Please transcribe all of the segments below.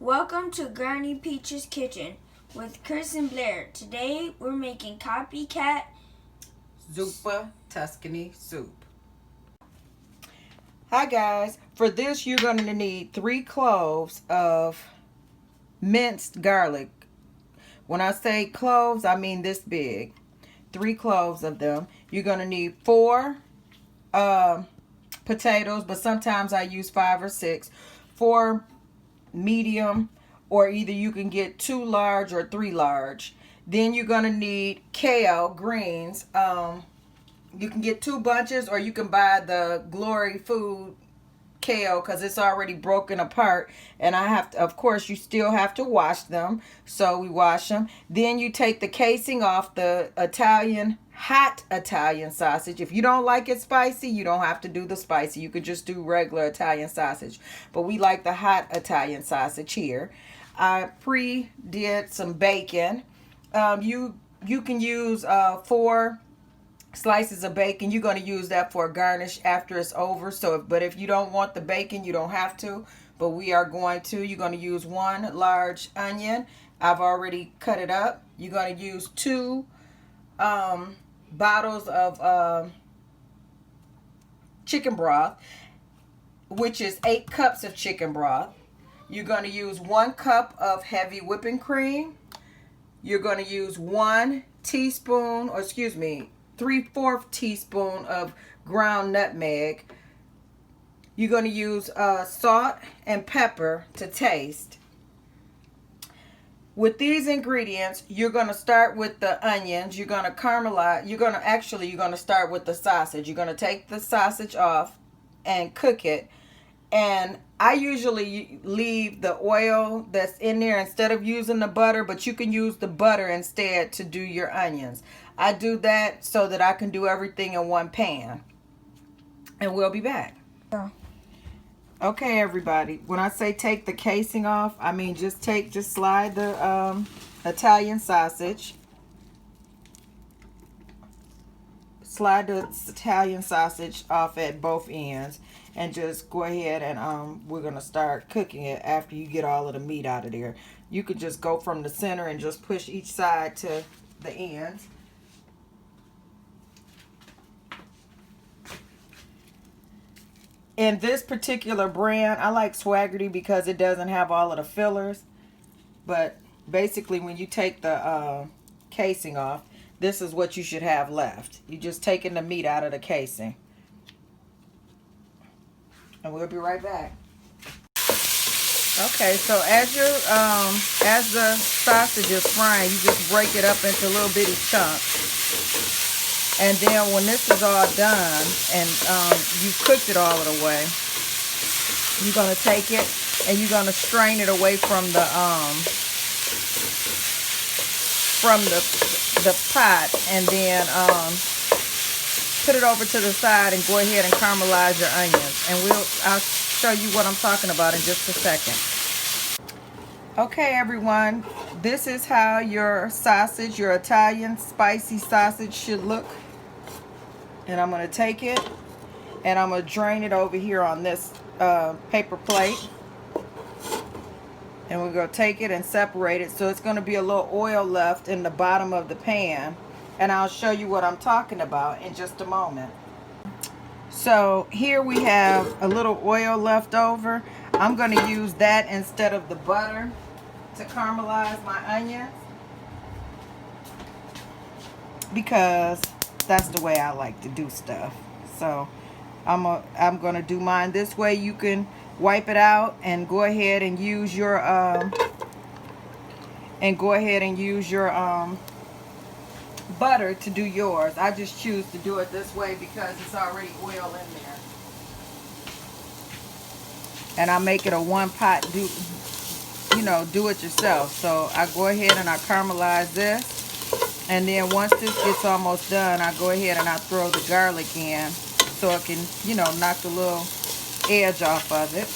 Welcome to Granny Peach's Kitchen with Chris and Blair. Today we're making Copycat Zuppa Tuscany soup. Hi guys, for this you're going to need 3 cloves of minced garlic. When I say cloves, I mean this big. 3 cloves of them. You're going to need 4 potatoes, but sometimes I use 5 or 6. 4 medium, or either you can get 2 large or 3 large. Then you're going to need kale greens. You can get 2 bunches, or you can buy the Glory Food kale because it's already broken apart, and I have to, of course you still have to wash them, so we wash them. Then you take the casing off the hot Italian sausage. If you don't like it spicy, you don't have to do the spicy. You could just do regular Italian sausage, but we like the hot Italian sausage here. I pre-did some bacon. You can use 4 slices of bacon. You're going to use that for a garnish after it's over. But if you don't want the bacon, you don't have to, but we are going to. You're going to use 1 large onion. I've already cut it up. You're going to use 2 bottles of chicken broth, which is 8 cups of chicken broth. You're going to use 1 cup of heavy whipping cream. You're going to use 1 teaspoon, or excuse me, 3/4 teaspoon of ground nutmeg. You're going to use salt and pepper to taste. With these ingredients, you're going to start with the onions. You're going to caramelize. You're going to start with the sausage. You're going to take the sausage off and cook it. And I usually leave the oil that's in there instead of using the butter, but you can use the butter instead to do your onions. I do that so that I can do everything in one pan. And we'll be back. Okay, everybody. When I say take the casing off, I mean just slide the Italian sausage. Slide the Italian sausage off at both ends, and just go ahead and we're going to start cooking it after you get all of the meat out of there. You could just go from the center and just push each side to the ends. In this particular brand, I like Swaggerty because it doesn't have all of the fillers. But basically, when you take the casing off, this is what you should have left. You're just taking the meat out of the casing. And we'll be right back. Okay, so as the sausage is frying, you just break it up into little bitty chunks. And then when this is all done and you've cooked it all of the way, you're going to take it and you're going to strain it away from the pot, and then put it over to the side and go ahead and caramelize your onions. And I'll show you what I'm talking about in just a second. Okay, everyone, this is how your sausage, your Italian spicy sausage, should look. And I'm going to take it and I'm going to drain it over here on this paper plate. And we're going to take it and separate it. So it's going to be a little oil left in the bottom of the pan. And I'll show you what I'm talking about in just a moment. So here we have a little oil left over. I'm going to use that instead of the butter to caramelize my onions, because that's the way I like to do stuff. So I'm going to do mine this way. You can wipe it out and go ahead and use your butter to do yours. I just choose to do it this way because it's already oil in there. And I make it a one pot do it yourself. So I go ahead and I caramelize this. And then once this gets almost done, I go ahead and I throw the garlic in so it can, knock the little edge off of it.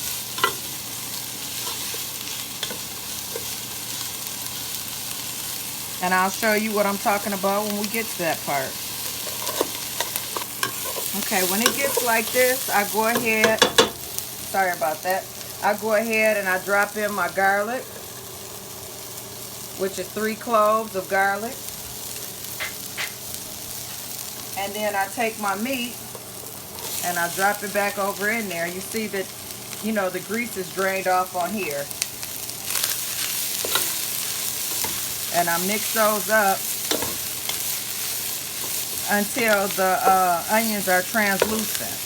And I'll show you what I'm talking about when we get to that part. Okay, when it gets like this, I go ahead, sorry about that. I go ahead and I drop in my garlic, which is 3 cloves of garlic. And then I take my meat and I drop it back over in there. You see that, you know, the grease is drained off on here. And I mix those up until the onions are translucent.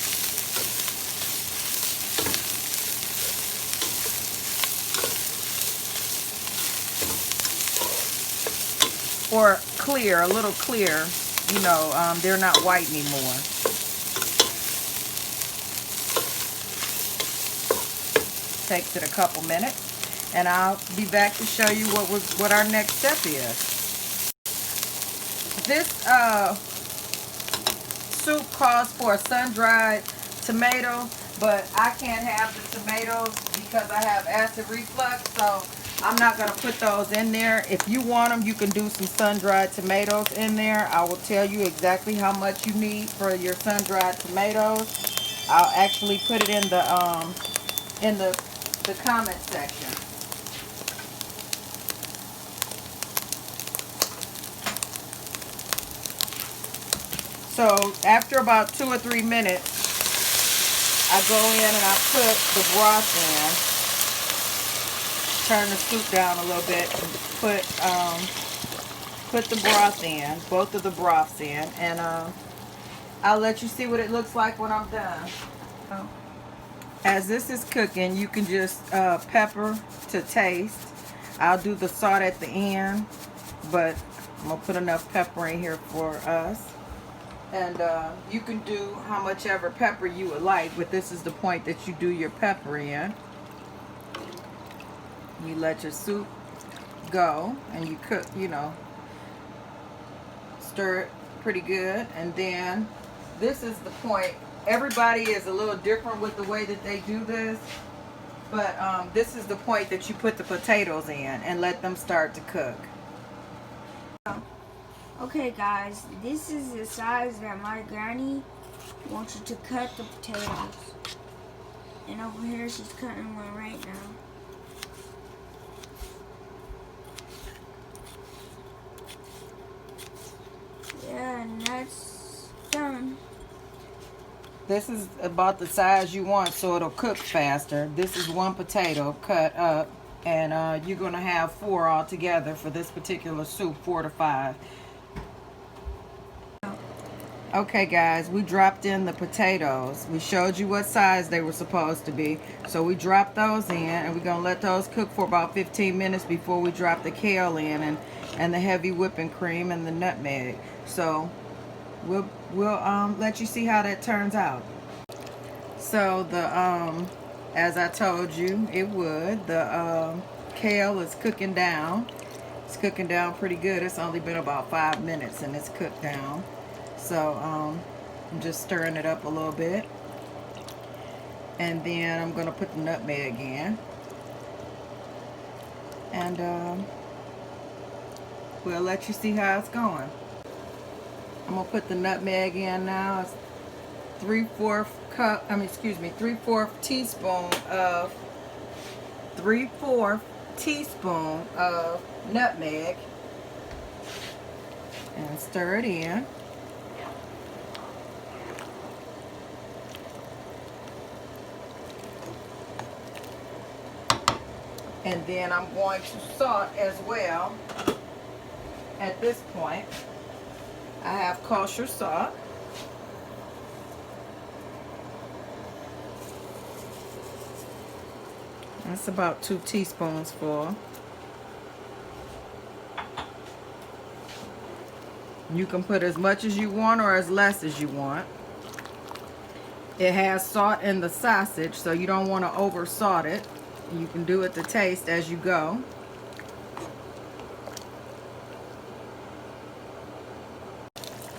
Or clear, a little clear, you know, they're not white anymore. Takes it a couple minutes, and I'll be back to show you what our next step is. This soup calls for a sun-dried tomato, but I can't have the tomatoes because I have acid reflux, so I'm not going to put those in there. If you want them, you can do some sun-dried tomatoes in there. I will tell you exactly how much you need for your sun-dried tomatoes. I'll actually put it in the comment section. So after about 2 or 3 minutes, I go in and I put the broth in. Turn the soup down a little bit and put the broth in, both of the broths in, and I'll let you see what it looks like when I'm done. As this is cooking, you can just pepper to taste. I'll do the salt at the end, but I'm gonna put enough pepper in here for us. And you can do how much ever pepper you would like, but this is the point that you do your pepper in. You let your soup go and you cook, you know, stir it pretty good. And then this is the point. Everybody is a little different with the way that they do this, but this is the point that you put the potatoes in and let them start to cook. Okay guys, this is the size that my granny wants you to cut the potatoes. And over here she's cutting one right now. Yeah, and that's done. This is about the size you want so it'll cook faster. This is 1 potato cut up, and you're going to have 4 altogether for this particular soup, 4 to 5. Okay guys, we dropped in the potatoes. We showed you what size they were supposed to be. So we dropped those in, and we're going to let those cook for about 15 minutes before we drop the kale in and the heavy whipping cream and the nutmeg. So we'll let you see how that turns out. So the as I told you it would, the kale is cooking down. It's cooking down pretty good. It's only been about 5 minutes and it's cooked down. So I'm just stirring it up a little bit, and then I'm gonna put the nutmeg in, and we'll let you see how it's going. I'm gonna put the nutmeg in now. It's 3/4 teaspoon of nutmeg, and stir it in. And then I'm going to salt as well. At this point, I have kosher salt. That's about 2 teaspoons full. You can put as much as you want or as less as you want. It has salt in the sausage, so you don't want to over salt it. You can do it to taste as you go.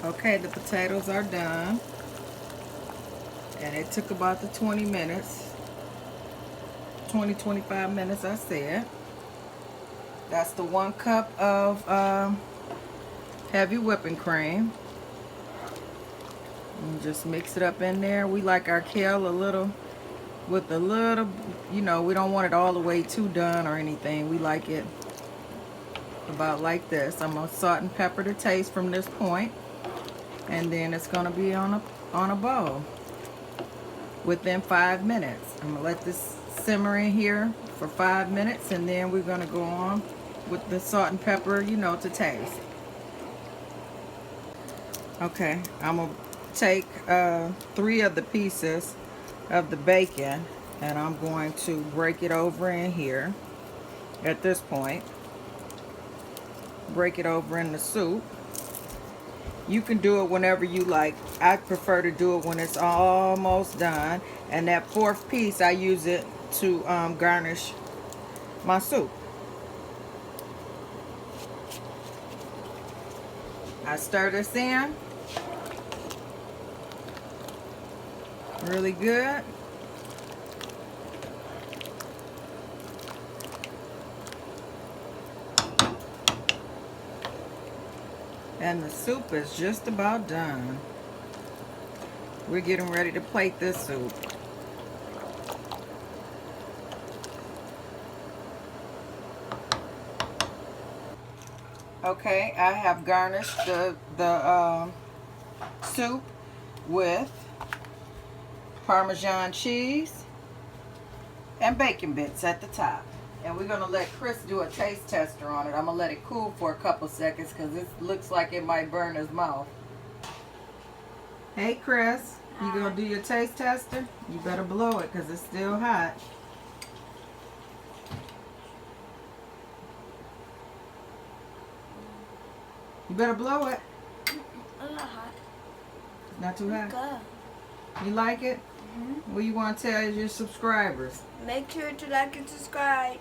Okay, the potatoes are done. And it took about the 20 minutes. 20-25 minutes I said. That's the 1 cup of heavy whipping cream. And just mix it up in there. We like our kale a little with a little, you know, we don't want it all the way too done or anything. We like it about like this. I'm gonna salt and pepper to taste from this point, and then it's gonna be on a bowl within 5 minutes. I'm gonna let this simmer in here for 5 minutes, and then we're gonna go on with the salt and pepper, you know, to taste. Okay, I'm gonna take 3 of the pieces of the bacon, and I'm going to break it over in here at this point. Break it over in the soup. You can do it whenever you like. I prefer to do it when it's almost done, and that 4th piece I use it to garnish my soup. I stir this in really good. And the soup is just about done. We're getting ready to plate this soup. Okay, I have garnished the soup with Parmesan cheese and bacon bits at the top. And we're gonna let Chris do a taste tester on it. I'm gonna let it cool for a couple seconds because it looks like it might burn his mouth. Hey Chris, you gonna do your taste tester? You better blow it because it's still hot. You better blow it. A little hot. Not too hot? Good. You like it? What do you want to tell your subscribers? Make sure to like and subscribe.